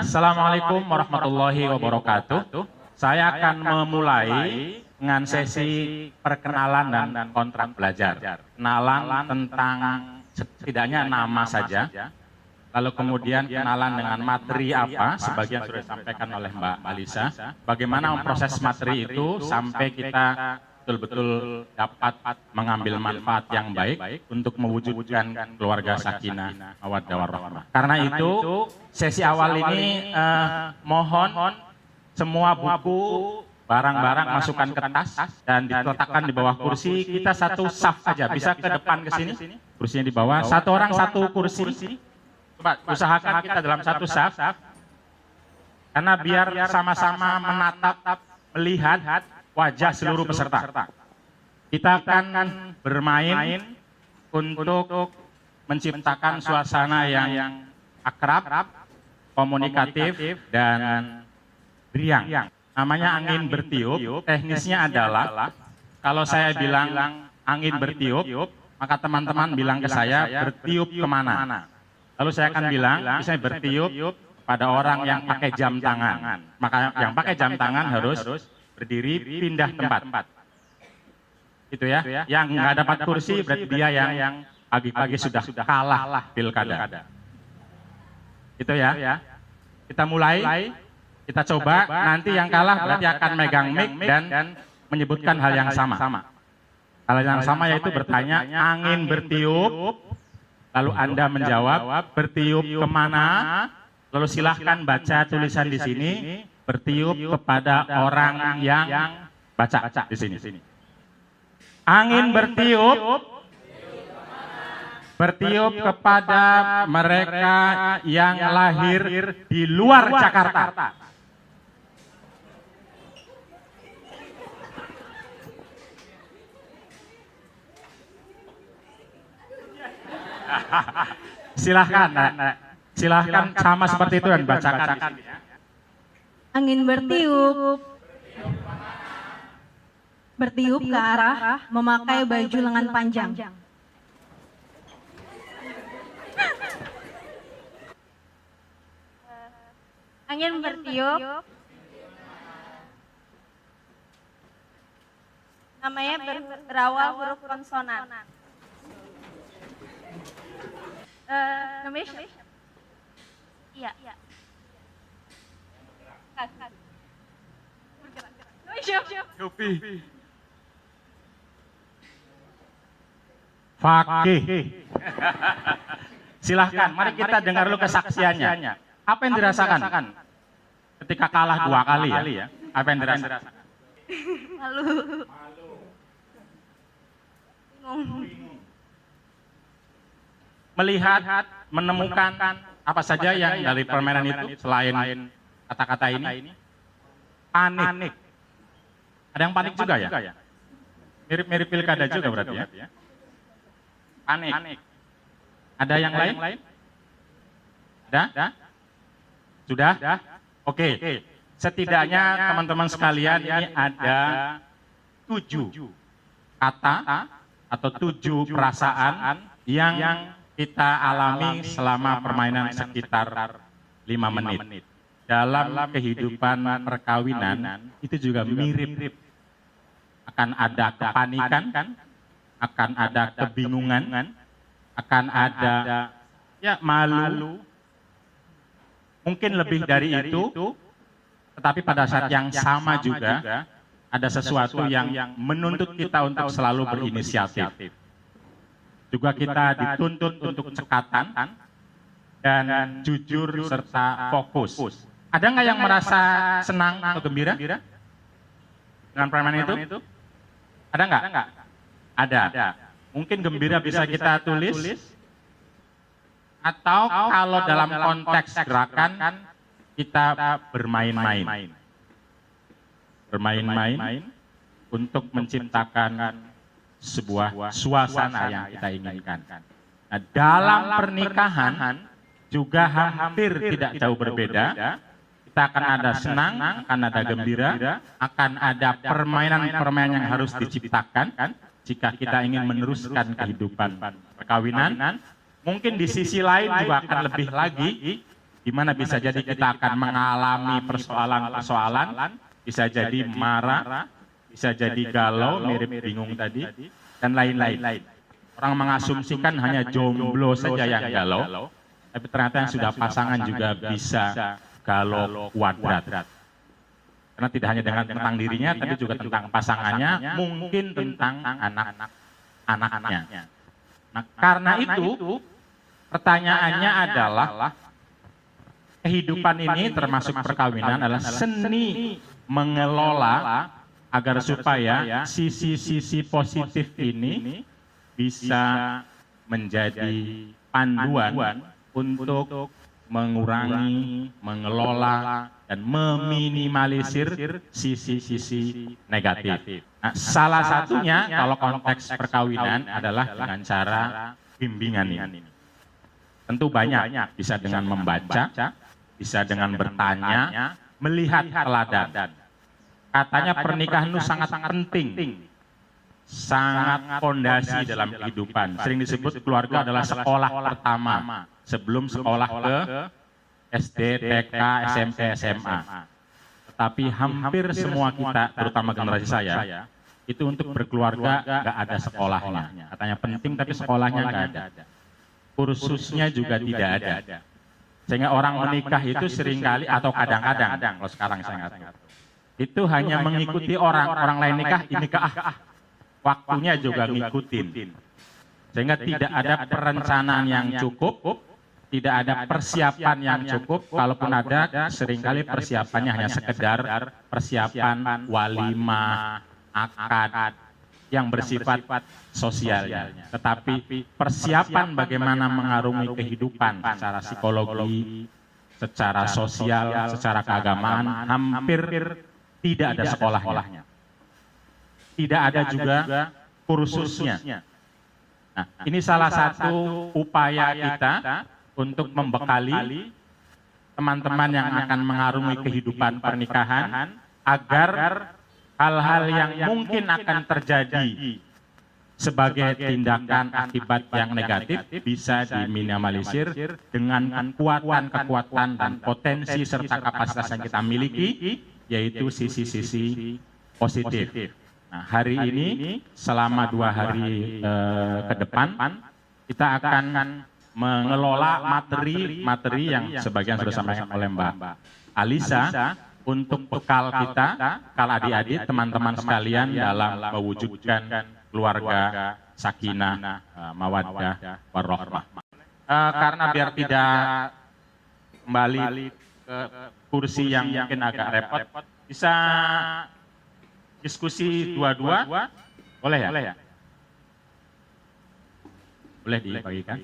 Assalamualaikum warahmatullahi wabarakatuh. Saya akan memulai dengan sesi perkenalan dan kontrak belajar. Kenalan tentang setidaknya nama saja, lalu kemudian kenalan dengan materi apa, sebagian sudah disampaikan oleh Mbak Alisa. Bagaimana proses materi itu sampai kita betul-betul dapat mengambil manfaat yang baik untuk mewujudkan keluarga sakinah mawaddah warahmah. Karena itu sesi awal ini mohon semua buku, barang-barang masukkan ke tas dan diletakkan di bawah kursi. Kita satu saf aja, bisa ke depan ke sini, kursinya di bawah. Satu orang satu kursi. Coba usahakan kita dalam satu saf, karena biar sama-sama menatap, melihat wajah seluruh peserta. Kita akan bermain untuk menciptakan suasana yang akrab, komunikatif, dan riang. Namanya angin bertiup. Teknisnya adalah kalau saya bilang angin bertiup, maka teman-teman bilang ke saya bertiup kemana. Lalu saya akan bilang, misalnya bertiup pada orang yang pakai jam tangan. Maka yang pakai jam tangan harus berdiri, pindah tempat. Itu ya. Yang nggak dapat kursi berarti dia yang pagi-pagi sudah kalah pilkada. Itu ya. Kita mulai, kita coba. Nanti yang kalah berarti akan megang mic dan menyebutkan hal yang sama. Hal yang sama yaitu bertanya, angin bertiup, lalu Anda menjawab, bertiup kemana? Lalu silahkan baca tulisan di sini. Bertiup kepada orang yang baca di sini. Angin bertiup kepada mereka yang lahir di luar Jakarta. Silahkan sama seperti itu dan bacakan. Angin bertiup ke arah memakai baju lengan panjang. Angin bertiup, namanya berawal huruf konsonan. Namanya siapa? Iya. Yopi. Fakih. Silahkan, mari kita dengar dulu kesaksiannya. Apa yang dirasakan ketika kalah 2 kali ya? Apa yang dirasakan? Malu. Bingung. Melihat, menemukan apa saja yang dari permainan itu selain kata-kata ini? Panik. Ada yang panik juga ya? Mirip-mirip pilkada juga berarti ya? Panik. Ada yang lain? Ada? Sudah? Oke. Setidaknya teman-teman sekalian ini ada 7 kata atau 7 perasaan yang kita alami selama permainan sekitar 5 menit. Dalam kehidupan perkawinan itu juga mirip. Akan ada kepanikan, akan ada kebingungan, akan ada malu. Mungkin lebih dari itu, tetapi pada saat yang sama juga ada sesuatu yang menuntut kita untuk selalu berinisiatif. Juga kita dituntut untuk cekatan dan jujur serta fokus. Ada nggak yang merasa senang atau gembira dengan permainan itu? Ada nggak? Ada. Mungkin gembira bisa kita tulis, atau kalau dalam konteks gerakan kita bermain-main untuk menciptakan sebuah suasana yang kita inginkan. Nah, dalam pernikahan juga hampir tidak jauh berbeda. Kita akan ada senang, akan ada gembira, akan ada permainan-permainan yang harus diciptakan jika kita ingin meneruskan kehidupan perkawinan. Mungkin di sisi lain juga akan lebih lagi, di mana bisa jadi kita akan mengalami persoalan-persoalan, bisa jadi marah, bisa jadi galau, mirip bingung tadi, dan lain-lain. Orang mengasumsikan hanya jomblo saja yang galau, tapi ternyata yang sudah pasangan juga bisa galau kuadrat. Karena tidak hanya tentang dirinya, tapi juga tentang pasangannya, mungkin tentang anak-anaknya. Nah, karena itu, pertanyaannya adalah, kehidupan ini termasuk perkawinan adalah seni mengelola agar supaya sisi-sisi positif ini bisa menjadi panduan untuk mengurangi, mengelola, dan meminimalisir sisi-sisi negatif. Nah, salah satunya kalau konteks perkawinan adalah dengan cara bimbingan ini. Tentu banyak, bisa dengan membaca, bisa dengan bertanya, melihat teladan. Katanya pernikahan itu sangat penting, sangat fondasi dalam kehidupan. Sering disebut keluarga adalah sekolah pertama sebelum sekolah ke SD, TK, SMP, SMA. Tetapi hampir semua kita, terutama generasi saya, itu untuk berkeluarga nggak ada sekolahnya. Katanya penting tapi sekolahnya nggak ada. Kursusnya juga tidak ada. Sehingga orang menikah itu seringkali atau kadang-kadang, kalau sekarang saya nggak tahu, itu hanya mengikuti orang lain nikah, ini waktunya juga ngikutin. Sehingga tidak ada perencanaan yang cukup, tidak ada persiapan yang cukup, kalaupun ada seringkali persiapannya hanya sekedar persiapan walimah, akad yang bersifat sosialnya. Tetapi persiapan bagaimana mengarungi kehidupan secara psikologi, secara sosial, secara keagamaan, hampir tidak ada sekolahnya. Tidak ada juga kursusnya. Nah, ini salah satu upaya kita untuk membekali teman-teman yang akan mengarungi kehidupan pernikahan agar hal-hal yang mungkin akan terjadi sebagai tindakan akibat yang negatif bisa diminimalisir dengan kekuatan dan potensi serta kapasitas yang kita miliki, yaitu sisi-sisi positif. Nah, hari ini selama 2 hari ke depan kita akan mengelola materi yang sebagian sudah disampaikan oleh Mbak Alisa untuk bekal kita, bekal adik-adik, teman-teman sekalian dalam mewujudkan keluarga sakinah, mawaddah, warahmah. Karena biar tidak kembali ke kursi yang mungkin agak repot, bisa diskusi dua-dua, boleh ya? Boleh dibagikan?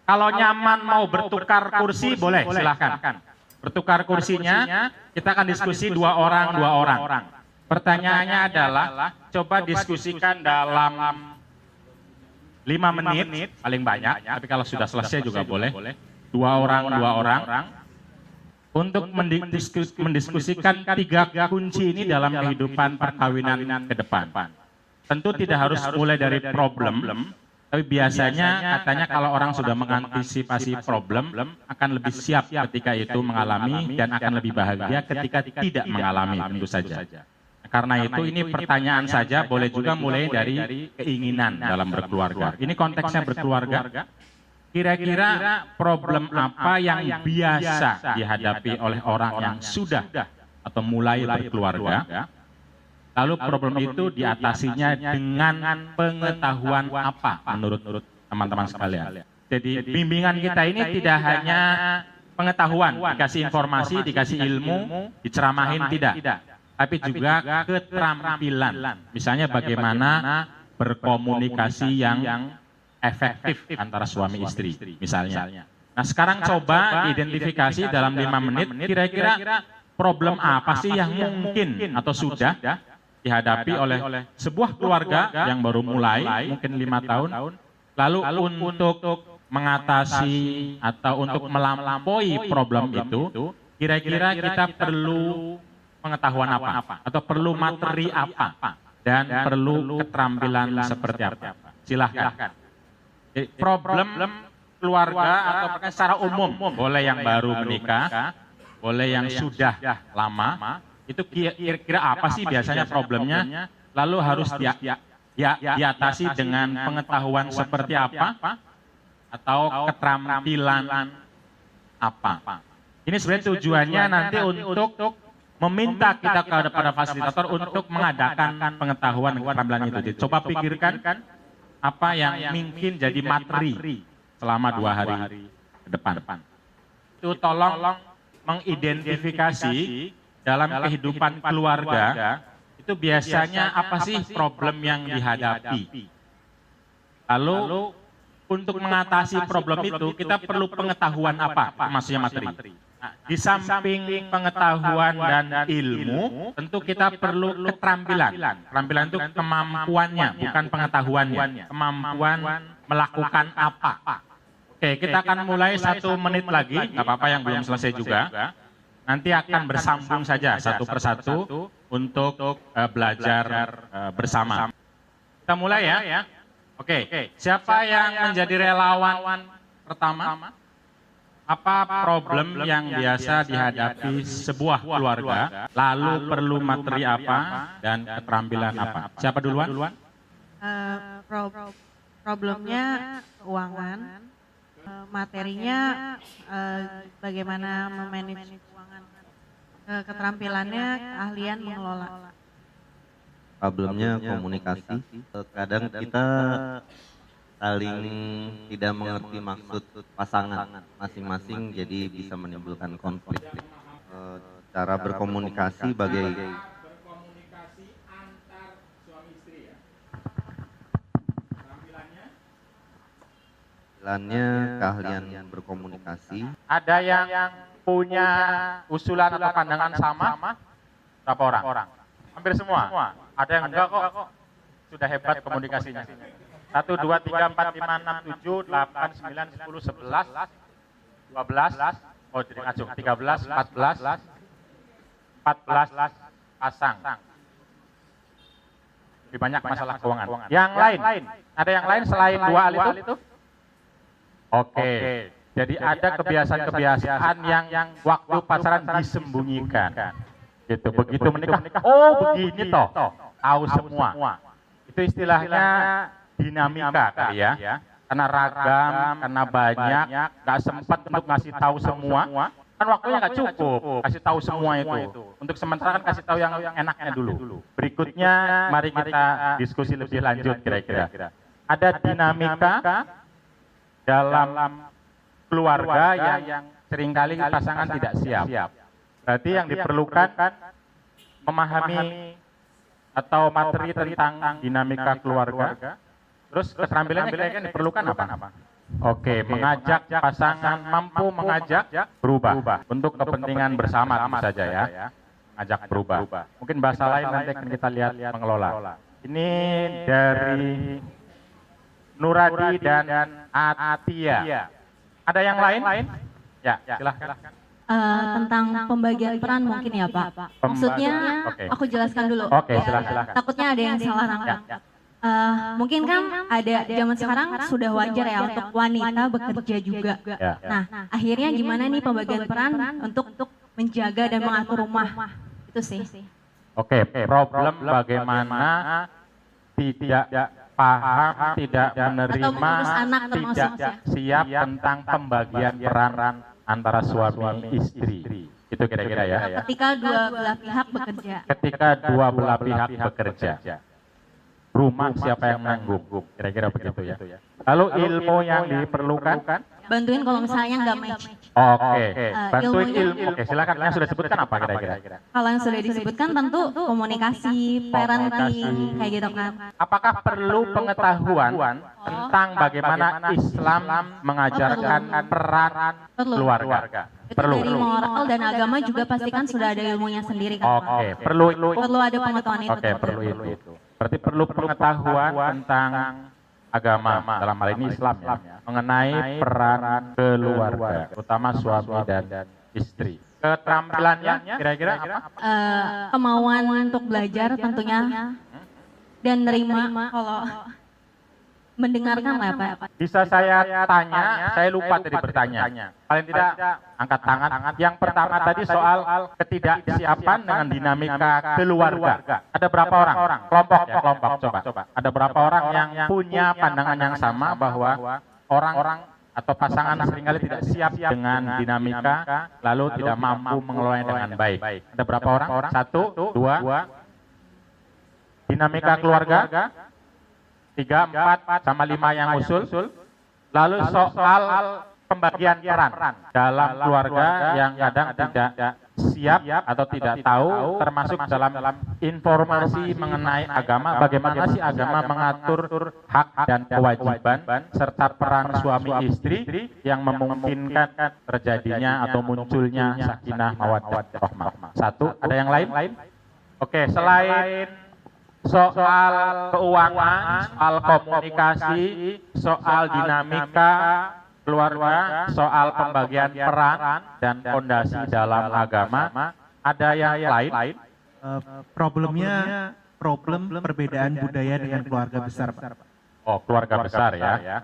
Kalau nyaman mau bertukar kursi, boleh, silahkan. Bertukar kursinya, kita akan diskusi 2 orang. Pertanyaannya adalah, coba diskusikan dalam 5 menit, paling banyak, tapi kalau sudah selesai juga boleh. 2 orang, untuk mendiskusikan 3 kunci ini dalam kehidupan perkawinan ke depan. Tentu tidak harus mulai dari problem, tapi biasanya katanya kalau orang sudah mengantisipasi problem, akan lebih siap ketika itu mengalami dan akan lebih bahagia ketika tidak mengalami, tentu saja. Karena itu ini pertanyaan saja, boleh juga mulai dari keinginan dalam berkeluarga. Ini konteksnya berkeluarga. Kira-kira problem apa yang biasa dihadapi oleh orang yang sudah atau mulai berkeluarga? Lalu problem itu diatasinya dengan pengetahuan apa menurut teman-teman sekalian. Jadi bimbingan kita ini tidak hanya pengetahuan, dikasih informasi, dikasih ilmu, diceramahin, tidak. Tapi juga keterampilan. Misalnya bagaimana berkomunikasi yang efektif antara suami istri, misalnya. Nah, sekarang coba identifikasi dalam 5 menit, kira-kira problem apa sih yang mungkin atau sudah dihadapi oleh sebuah keluarga yang baru mulai, mungkin 5 tahun, lalu untuk mengatasi atau untuk melampaui problem itu, kira-kira kita perlu pengetahuan apa? Atau perlu materi apa? Dan perlu keterampilan seperti apa? Silahkan. Jadi, problem keluarga atau bahkan secara umum, boleh yang baru menikah, boleh yang sudah lama, itu kira-kira apa sih biasanya problemnya, lalu harus diatasi dengan pengetahuan seperti apa, atau keterampilan apa. Ini sebenarnya tujuannya nanti untuk meminta kita kepada fasilitator untuk mengadakan pengetahuan dan keterampilan itu. Jadi, coba pikirkan apa yang mungkin jadi materi selama 2 hari ke depan. Itu tolong mengidentifikasi dalam kehidupan keluarga, itu biasanya apa sih problem yang dihadapi. Lalu untuk mengatasi problem itu kita perlu pengetahuan apa, maksudnya materi. Nah, di samping pengetahuan dan ilmu, tentu kita perlu keterampilan. Keterampilan itu kemampuannya, bukan pengetahuannya. Kemampuan melakukan apa. Oke, kita akan mulai 1 menit lagi, nggak apa-apa yang belum selesai juga. Nanti akan bersambung saja satu persatu untuk belajar bersama. Kita mulai ya. Oke, siapa yang menjadi relawan pertama? Apa problem yang biasa dihadapi sebuah keluarga, lalu perlu materi apa dan keterampilan apa? Siapa duluan? Problemnya keuangan, materinya bagaimana memanage keuangan, keterampilannya keahlian mengelola. Problemnya komunikasi. Kadang kita saling tidak mengerti maksud pasangan masing-masing, jadi bisa menimbulkan konflik. Cara berkomunikasi Berkomunikasi antar suami istri ya. Keterampilannya keahlian berkomunikasi. Ada yang punya usulan atau pandangan sama? Berapa orang? Hampir semua. Ada yang enggak kok. Sudah hebat komunikasinya. 1, 2, 3, 4, 5, 6, 7, 8, 9, 10, 11, 12, oh jadi ngacung, 13, 14 pasang. Lebih banyak masalah keuangan. Yang lain, ada yang lain selain 2 hal itu? Oke, jadi ada kebiasaan-kebiasaan yang waktu pacaran disembunyikan. Gitu, begitu menikah, oh begini toh, tahu semua. Itu istilahnya dinamika kali ya, karena ragam, karena banyak, nggak sempat untuk ngasih tahu semua, kan waktunya nggak cukup kasih tahu semua itu. Untuk sementara kan kasih tahu yang enaknya dulu. Berikutnya mari kita diskusi lebih lanjut kira-kira. Ada dinamika dalam keluarga yang seringkali pasangan tidak siap. Berarti yang diperlukan memahami atau materi tentang dinamika keluarga. Terus keterampilannya kira-kira diperlukan apa? Oke, mengajak pasangan, mampu mengajak berubah untuk kepentingan bersama tentu saja ya. Mengajak berubah. Mungkin bahasa lain nanti akan kita lihat mengelola. Ini dari Nuradi dan Atia. Ada yang lain? Ya, silahkan. Tentang pembagian peran mungkin ya Pak. Maksudnya aku jelaskan dulu. Oke, silakan. Takutnya ada yang salah nangkap. Mungkin kan ada zaman sekarang sudah wajar ya untuk wanita bekerja juga. Nah, akhirnya gimana nih pembagian peran untuk menjaga dan mengatur rumah? Itu sih. Oke, problem bagaimana tidak paham, tidak menerima, tidak siap tentang pembagian peran antara suami istri. Itu kira-kira ya. Ketika dua belah pihak bekerja. Ketika dua belah pihak bekerja. Rumah siapa yang menanggung? Kira-kira begitu ya. Lalu ilmu yang diperlukan? Bantuin kalau misalnya nggak match. Oke, bantuin ilmu. Oke, silakan. Yang sudah disebutkan apa kira-kira? Kalau yang sudah disebutkan tentu komunikasi, parenting, kayak gitu kan. Apakah perlu pengetahuan tentang bagaimana Islam mengajarkan peran keluarga? Itu dari moral dan agama juga pastikan sudah ada ilmunya sendiri kan Pak? Oke, perlu Perlu ada pengetahuan itu. Oke, perlu itu. Berarti perlu pengetahuan tentang agama, dalam hal ini Islam ya, mengenai peran keluarga, terutama suami dan istri. Keterampilannya kira-kira apa? Kemauan untuk belajar tentunya dan nerima kalau mendengarkan lah Pak. Bisa saya tanya, saya lupa tadi bertanya. Paling tidak angkat tangan. Yang pertama tadi soal ketidaksiapan dengan dinamika keluarga. Ada berapa orang? Kelompok ya, kelompok. Coba. Ada berapa orang yang punya pandangan yang sama bahwa orang atau pasangan seringkali tidak siap dengan dinamika, lalu tidak mampu mengelolanya dengan baik. Ada berapa orang? 1, 2. Dinamika keluarga. 3, 4, sama 5 yang usul. Lalu soal pembagian peran dalam keluarga yang kadang tidak siap atau tidak tahu, termasuk dalam informasi mengenai agama, bagaimana sih agama mengatur hak dan kewajiban serta peran suami istri yang memungkinkan terjadinya atau munculnya sakinah mawaddah rahmah. 1, ada yang lain? Oke, selain soal keuangan, soal komunikasi, soal dinamika keluarga, soal pembagian peran dan fondasi dalam agama, ada yang lain? Problem perbedaan budaya dengan keluarga besar, Pak. Oh, keluarga besar ya.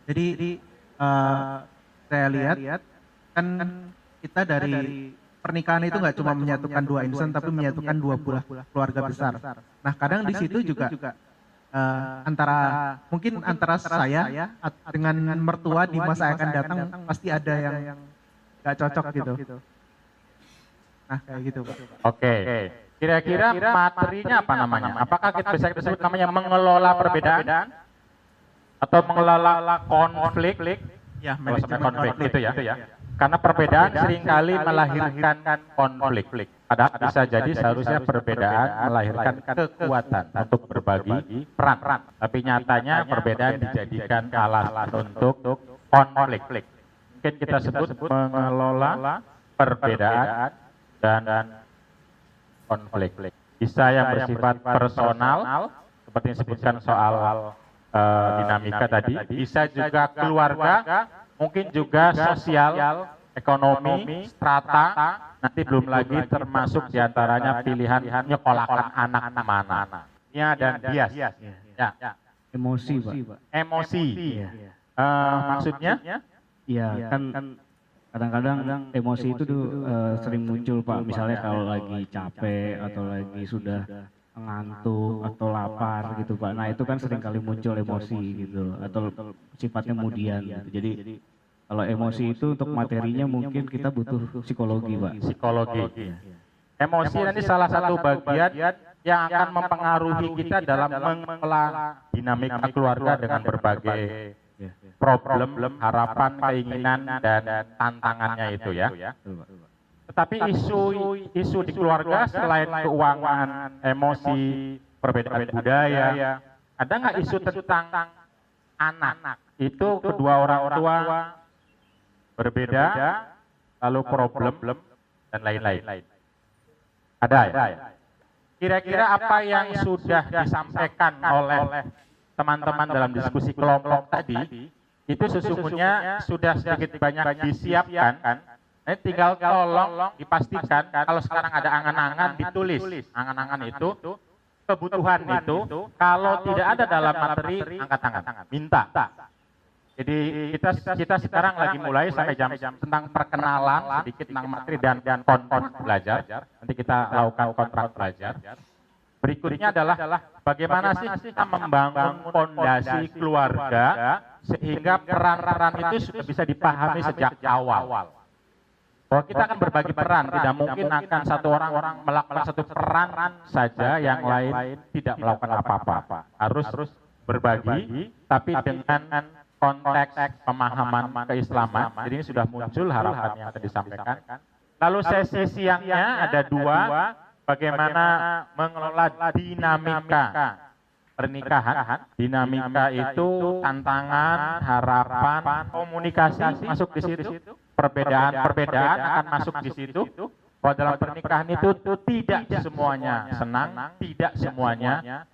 Jadi saya lihat kan kita dari pernikahan itu nggak cuma menyatukan dua insan, tapi menyatukan dua buah keluarga besar. Nah, kadang di situ juga antara saya dengan mertua di masa akan datang pasti ada yang nggak cocok gitu. Nah, kayak gitu, Pak. Oke. Kira-kira materinya apa namanya? Apakah kita bisa disebut namanya mengelola perbedaan atau mengelola konflik? Ya, Kalau sampai manajemen konflik itu ya. Karena perbedaan seringkali melahirkan konflik. Padahal bisa jadi seharusnya perbedaan melahirkan kekuatan untuk berbagi peran. Tapi nyatanya perbedaan dijadikan alasan untuk konflik. Mungkin kita sebut mengelola perbedaan dan konflik. Bisa yang bersifat personal, seperti yang disebutkan soal dinamika tadi. Bisa juga keluarga, mungkin juga sosial, ekonomi, strata, nanti belum lagi termasuk diantaranya pilihan nyekolahkan anak mana. Ya, dan bias. Ya. Emosi, Pak. Emosi. Maksudnya? Iya, kan kadang-kadang emosi itu sering muncul, Pak. Misalnya kalau lagi capek atau lagi sudah ngantuk atau lapar gitu, Pak. Nah, itu kan sering kali muncul emosi gitu atau sifatnya kemudian gitu. Jadi kalau emosi itu untuk materinya mungkin kita butuh psikologi, Pak. Psikologi. Emosi nanti salah satu bagian yang akan mempengaruhi kita dalam mengelola dinamika keluarga dengan berbagai problem, harapan, keinginan, dan tantangannya itu ya. Tetapi isu di keluarga selain keuangan, emosi, perbedaan budaya, ada nggak isu tentang anak? Itu kedua orang tua berbeda, lalu problem dan lain-lain. Ada ya? Kira-kira apa yang sudah disampaikan oleh teman-teman dalam diskusi kelompok tadi, itu sesungguhnya sudah sedikit banyak disiapkan. Nah, tinggal tolong dipastikan kalau sekarang ada angan-angan ditulis. Angan-angan itu, kebutuhan itu, kalau tidak ada dalam materi, angkat tangan, minta. Jadi kita sekarang lagi mulai sampai jam tentang perkenalan sedikit tentang materi dan kontrak belajar. Nanti kita lakukan kontrak belajar. Berikutnya adalah bagaimana sih kita membangun fondasi keluarga sehingga peran-peran itu sudah bisa dipahami sejak awal. Bahwa kita akan berbagi peran, tidak mungkin akan satu orang melakukan satu peran saja, yang lain tidak melakukan apa-apa. Harus berbagi, tapi dengan konteks pemahaman keislaman. Jadi ini sudah muncul harapan yang tadi disampaikan. Lalu sesi siangnya ada 2. Bagaimana mengelola dinamika pernikahan. Dinamika itu tantangan, harapan, komunikasi masuk di situ, perbedaan-perbedaan akan masuk di situ. Bahwa dalam pernikahan itu tidak semuanya senang, tidak semuanya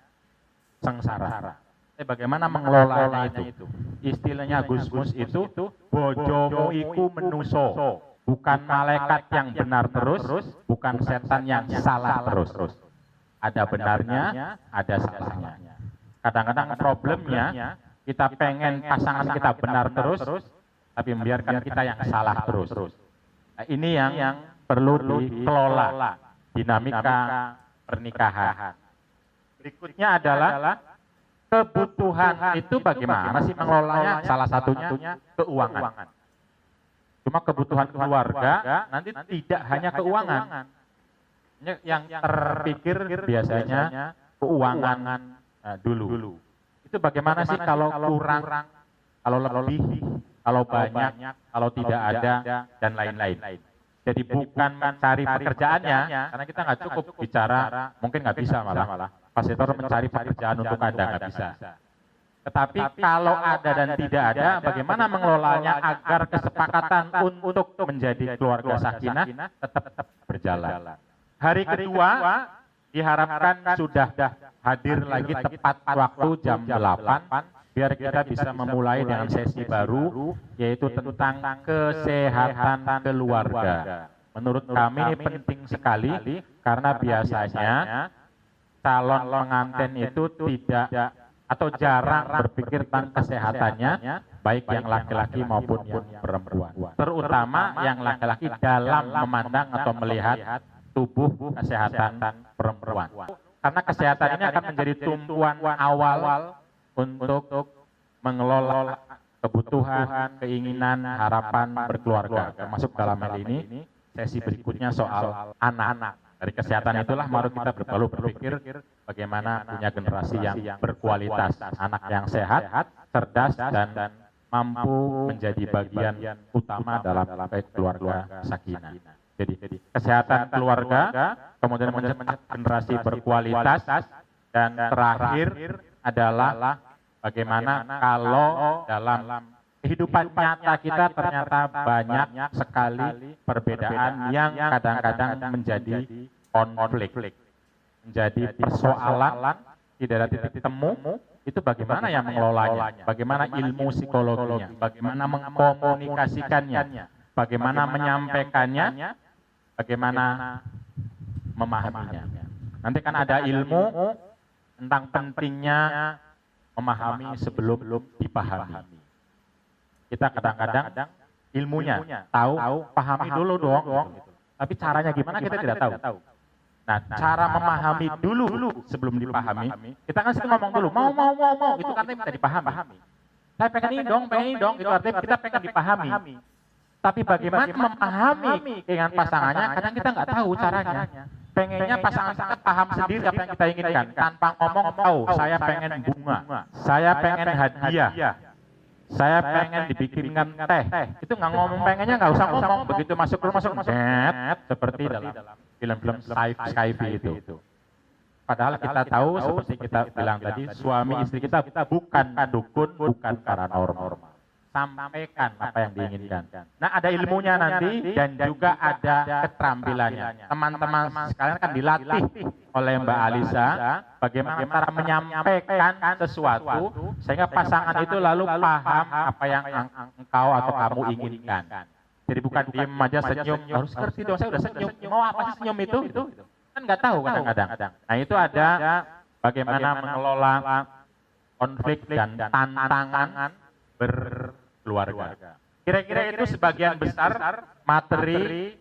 sengsara. Bagaimana mengelolanya itu? Istilahnya Gusmus itu bojomu iku menuso, bukan malaikat yang benar terus, bukan setan yang salah terus. Ada benarnya, ada salahnya. Kadang-kadang problemnya kita pengen pasangan kita benar terus, tapi membiarkan kita yang salah terus. Nah, ini yang perlu dikelola dinamika pernikahan. Berikutnya adalah kebutuhan itu bagaimana sih mengelolanya? Salah satunya keuangan. Cuma kebutuhan keluarga nanti tidak hanya keuangan. Yang terpikir biasanya keuangan dulu. Itu bagaimana sih kalau kurang, kalau lebih, kalau banyak, kalau tidak ada, dan lain-lain. Jadi bukan mencari pekerjaannya, karena kita nggak cukup bicara, mungkin nggak bisa malah. Fasilitor mencari pekerjaan untuk Anda, nggak bisa. Tetapi kalau ada dan tidak ada, bagaimana mengelolanya agar kesepakatan untuk menjadi keluarga sakinah tetap berjalan. Hari kedua diharapkan sudah hadir lagi tepat waktu jam 8, biar kita bisa memulai dengan sesi baru, yaitu tentang kesehatan keluarga. Menurut kami ini penting sekali, karena biasanya calon pengantin itu tidak atau jarang berpikir tentang kesehatannya, baik yang laki-laki maupun yang perempuan. Terutama yang laki-laki dalam memandang atau melihat tubuh kesehatan perempuan. Karena kesehatan ini akan menjadi tumpuan awal untuk mengelola kebutuhan, keinginan, harapan berkeluarga. Termasuk dalam hal ini, sesi berikutnya soal anak-anak. Dari kesehatan itulah baru kita berpikir bagaimana punya generasi yang berkualitas, anak yang sehat, cerdas, dan mampu menjadi bagian utama dalam keluarga sakinah. Jadi kesehatan keluarga, kemudian mencetak generasi berkualitas, dan terakhir adalah bagaimana kalau dalam kehidupan nyata kita ternyata banyak sekali perbedaan yang kadang-kadang menjadi konflik, menjadi persoalan, tidak ada titik temu. Itu bagaimana yang mengelolanya, bagaimana ilmu psikologinya, bagaimana mengkomunikasikannya, bagaimana menyampaikannya, bagaimana memahaminya. Nanti kan ada ilmu tentang pentingnya memahami sebelum dipahami. Kita kadang-kadang ilmunya tahu, pahami dulu dong. Tapi caranya gimana kita tidak tahu. Nah, cara memahami dulu sebelum dipahami, kita kan sering ngomong dulu, mau, itu kan minta dipahami. Saya pengen ini dong, itu artinya kita pengen dipahami. Tapi bagaimana memahami dengan pasangannya, kadang kita nggak tahu caranya. Pengennya pasangan kita paham sendiri apa yang kita inginkan, tanpa ngomong, saya pengen bunga, saya pengen hadiah, saya pengen dibikinkan teh. Itu nggak ngomong pengennya, nggak usah ngomong. Begitu masuk rumah, seperti dalam film-film sci-fi itu. Padahal kita tahu, seperti kita bilang tadi, suami istri kita bukan dukun, bukan paranormal. Sampaikan apa yang diinginkan. Nah, ada ilmunya nanti dan juga ada keterampilannya. Teman-teman sekalian kan dilatih oleh Mbak Alisa bagaimana cara menyampaikan sesuatu sehingga pasangan itu lalu paham apa yang engkau atau kamu inginkan. Jadi bukan diem aja senyum, harus ngerti dong, saya udah senyum. Mau apa sih senyum itu? Kan nggak tahu kadang-kadang. Nah, itu ada bagaimana mengelola konflik dan tantangan berkeluarga. Kira-kira itu sebagian besar materi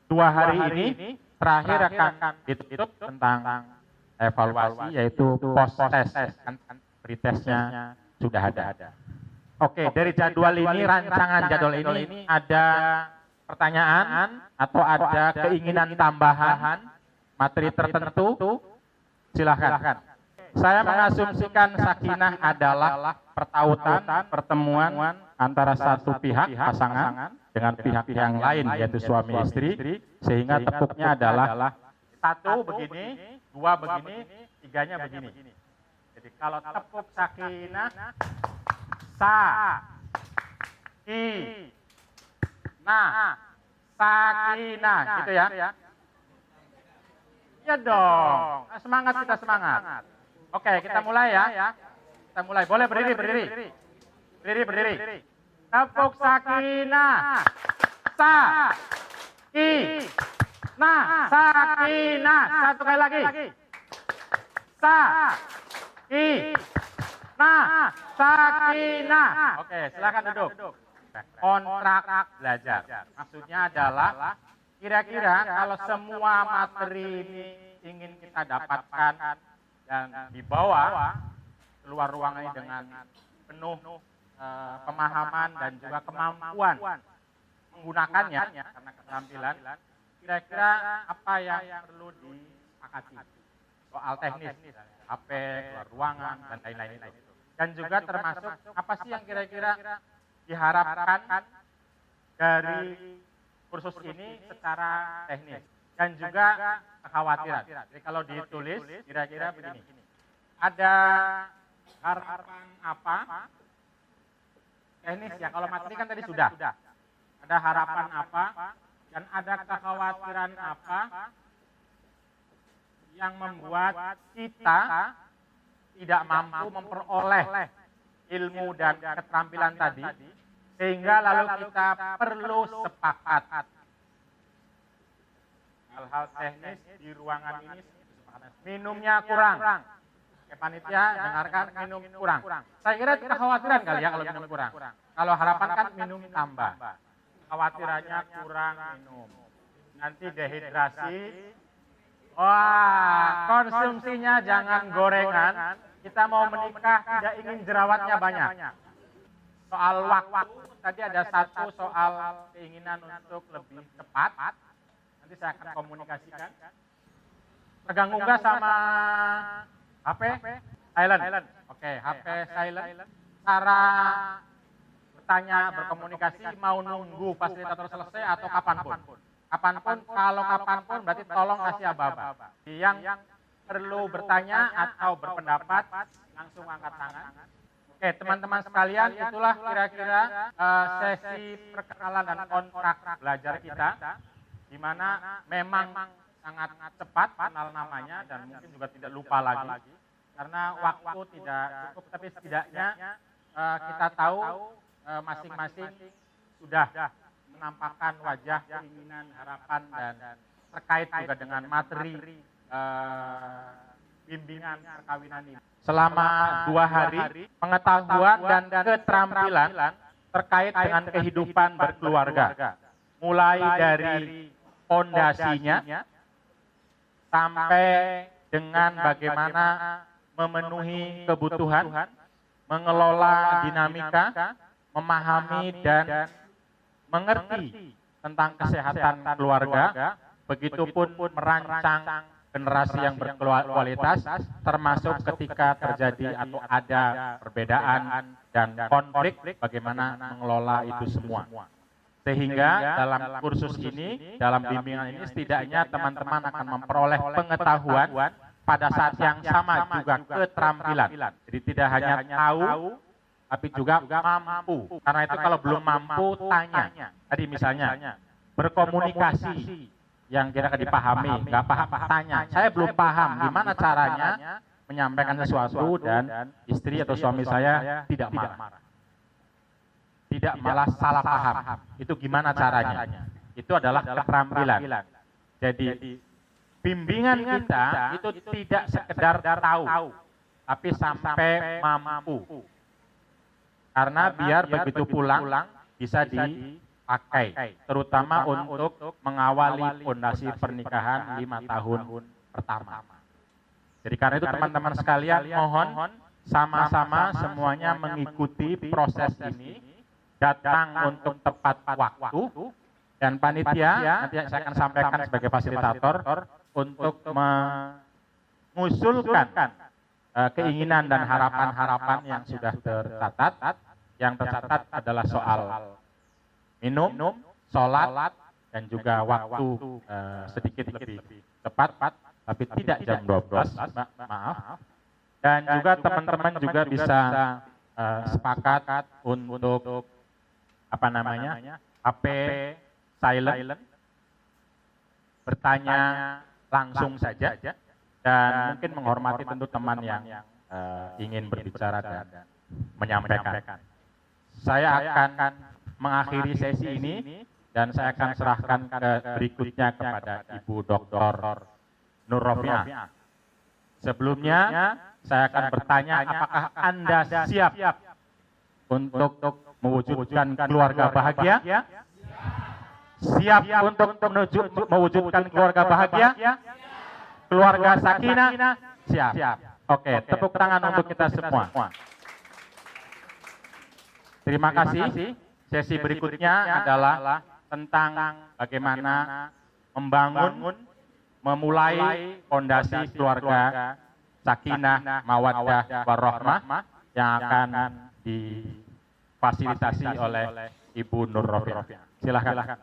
2 hari ini. Terakhir akan ditutup tentang evaluasi, yaitu post test. Pretestnya sudah ada. Oke, dari jadwal ini, rancangan jadwal ini ada pertanyaan atau ada keinginan tambahan materi tertentu? Silahkan. Saya mengasumsikan sakinah adalah pertemuan antara satu pihak pasangan dengan pihak yang lain, yaitu suami istri, sehingga tepuknya adalah 1 begini, 2 begini, 3-nya begini. Jadi kalau tepuk sakinah, Nah, sakinah, gitu ya. Ya dong, semangat kita semangat. Oke, kita mulai ya. Kita mulai, boleh berdiri. Berdiri. Tepuk sakinah. Sakinah. Satu kali lagi. Sakinah. Oke, silakan duduk. Kontrak belajar. Maksudnya adalah kira-kira kalau semua materi ini ingin kita dapatkan dan dibawa keluar ruangan ini dengan penuh pemahaman dan juga kemampuan menggunakannya karena keterampilan, kira-kira apa yang perlu disepakati soal teknis, HP, keluar ruangan, dan lain-lain itu. Dan juga termasuk apa sih yang kira-kira diharapkan dari kursus ini secara teknis. Dan juga kekhawatiran. Jadi kalau ditulis kira-kira begini, ada harapan apa? Teknis ya, kalau materi kan tadi sudah. Ada harapan apa? Dan ada kekhawatiran apa yang membuat kita tidak mampu memperoleh ilmu dan keterampilan tadi, sehingga lalu kita perlu sepakat. Hal-hal teknis di ruangan ini, minumnya kurang. Panitia dengarkan, minum kurang. Saya kira itu kekhawatiran kali ya kalau minum kurang. Kalau harapan kan minum tambah. Khawatirannya kurang minum. Nanti dehidrasi. Wah, konsumsinya jangan gorengan. Kita mau menikah tidak ingin jerawatnya banyak. Soal waktu, tadi ada satu soal keinginan untuk lebih cepat. Nanti saya akan komunikasikan. Pegang unggah sama HP silent. Oke, HP silent. Cara bertanya, berkomunikasi mau nunggu fasilitator selesai atau kapanpun. Kalau kapanpun berarti tolong kasih aba-aba. Yang perlu bertanya atau berpendapat langsung angkat tangan. Oke, teman-teman sekalian, itulah kira-kira sesi perkenalan dan kontrak belajar kita, di mana memang sangat cepat kenal namanya dan mungkin juga tidak lupa lagi. Karena waktu tidak cukup, tapi setidaknya kita tahu masing-masing sudah menampakkan wajah, keinginan, harapan, dan terkait juga dengan materi bimbingan perkawinan ini. Selama 2 hari, pengetahuan dan keterampilan terkait dengan kehidupan berkeluarga. Mulai dari fondasinya sampai dengan bagaimana memenuhi kebutuhan, mengelola dinamika, memahami dan mengerti tentang kesehatan keluarga, begitupun merancang generasi yang berkualitas, termasuk ketika terjadi atau ada perbedaan dan konflik, bagaimana mengelola itu semua. Sehingga dalam kursus ini, dalam bimbingan ini, setidaknya teman-teman akan memperoleh pengetahuan pada saat yang sama juga keterampilan. Jadi tidak hanya tahu, tapi juga mampu. Karena itu kalau belum mampu, tanya. Tadi misalnya, berkomunikasi yang kira-kira dipahami, nggak paham, tanya. Saya belum paham gimana caranya menyampaikan sesuatu dan istri atau suami saya tidak marah. Tidak malah salah paham. Itu gimana caranya? Itu adalah keterampilan. Jadi bimbingan kita itu tidak sekedar tahu, tapi sampai mampu. Karena biar begitu pulang bisa dipakai, terutama untuk mengawali fondasi pernikahan 5 tahun pertama. Jadi karena itu teman-teman sekalian, mohon sama-sama semuanya mengikuti proses ini, datang untuk tepat waktu, dan panitia nanti saya akan sampaikan sebagai fasilitator untuk mengusulkan keinginan dan harapan-harapan yang sudah tercatat. Yang tercatat adalah soal minum, sholat, dan juga waktu sedikit lebih tepat, tapi tidak jam 12, maaf. Dan juga teman-teman juga bisa sepakat untuk HP silent, bertanya langsung saja, dan mungkin menghormati tentu teman yang ingin berbicara dan menyampaikan. Saya akan mengakhiri sesi ini dan saya akan serahkan ke berikutnya kepada Ibu Dr. Nur Rofiah. Sebelumnya saya akan bertanya, apakah Anda siap untuk mewujudkan keluarga bahagia? Siap untuk mewujudkan keluarga bahagia? Keluarga sakinah? Siap. Oke, tepuk tangan untuk kita semua. Terima kasih. Sesi berikutnya adalah tentang bagaimana membangun, memulai fondasi keluarga sakinah, mawaddah, warahmah yang akan difasilitasi oleh Ibu Nur Rofiah. Silakan.